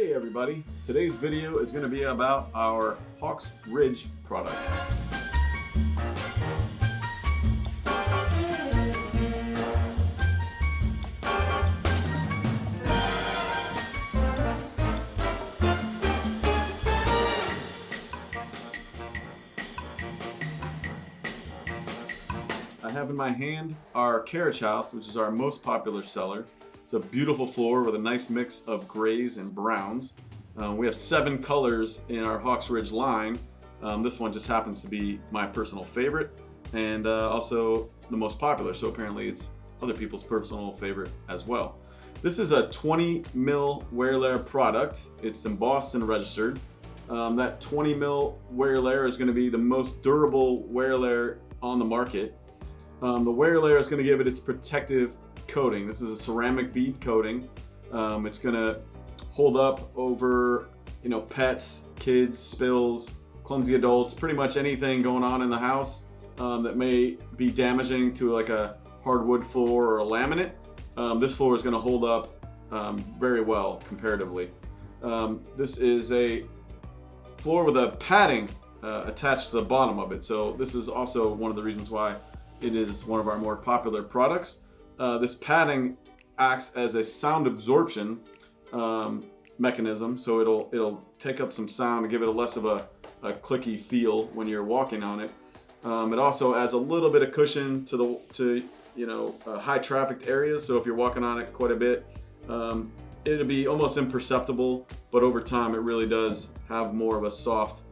Hey everybody, today's video is going to be about our Hawks Ridge product. I have in my hand our Carriage House, which is our most popular seller. It's a beautiful floor with a nice mix of grays and browns. We have 7 colors in our Hawks Ridge line. This one just happens to be my personal favorite and also the most popular, so apparently it's other people's personal favorite as well. This is a 20 mil wear layer product. It's embossed and registered. That 20 mil wear layer is going to be the most durable wear layer on the market. The wear layer is going to give it its protective coating. This is a ceramic bead coating. It's going to hold up over, pets, kids, spills, clumsy adults, pretty much anything going on in the house that may be damaging to like a hardwood floor or a laminate. This floor is going to hold up very well comparatively. This is a floor with a padding attached to the bottom of it. So this is also one of the reasons why it is one of our more popular products. This padding acts as a sound absorption mechanism, so it'll take up some sound and give it a less of a clicky feel when you're walking on it. It also adds a little bit of cushion to high trafficked areas. So if you're walking on it quite a bit, it'll be almost imperceptible, but over time it really does have more of a soft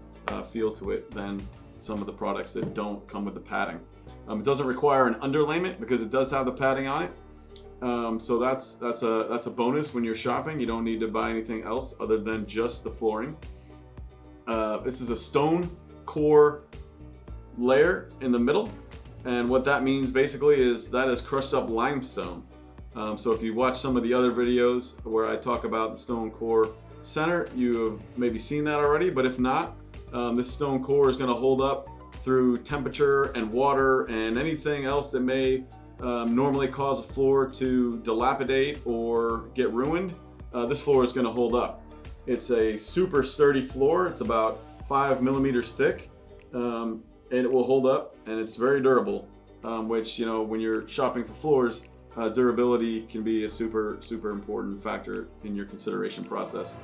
feel to it than some of the products that don't come with the padding. It doesn't require an underlayment because it does have the padding on it. So that's a bonus when you're shopping. You don't need to buy anything else other than just the flooring. This is a stone core layer in the middle, and what that means basically is that is crushed up limestone. So if you watch some of the other videos where I talk about the stone core center, you have maybe seen that already, but if not, this stone core is going to hold up through temperature and water and anything else that may normally cause a floor to dilapidate or get ruined. This floor is going to hold up. It's a super sturdy floor. It's about 5 millimeters thick, and it will hold up, and it's very durable, which, when you're shopping for floors, durability can be a super important factor in your consideration process.